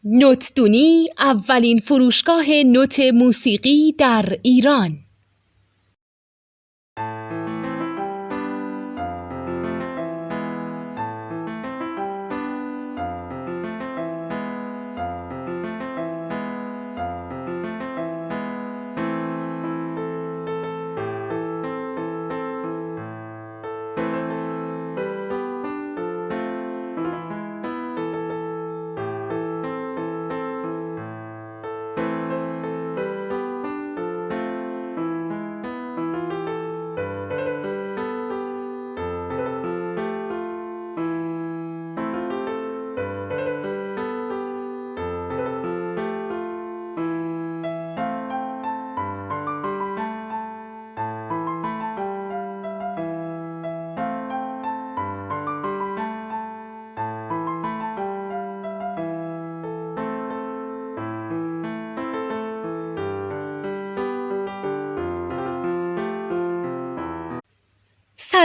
نوتدونی اولین فروشگاه نوت موسیقی در ایران.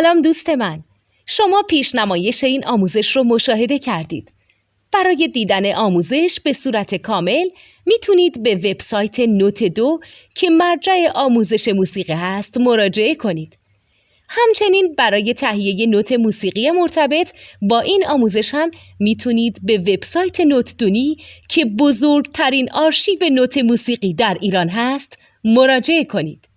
سلام دوست من، شما پیشنمایش این آموزش رو مشاهده کردید. برای دیدن آموزش به صورت کامل میتونید به وبسایت نوت2 که مرجع آموزش موسیقی هست مراجعه کنید. همچنین برای تهیه نوت موسیقی مرتبط با این آموزش هم میتونید به وبسایت نوتدونی که بزرگترین آرشیو نوت موسیقی در ایران هست مراجعه کنید.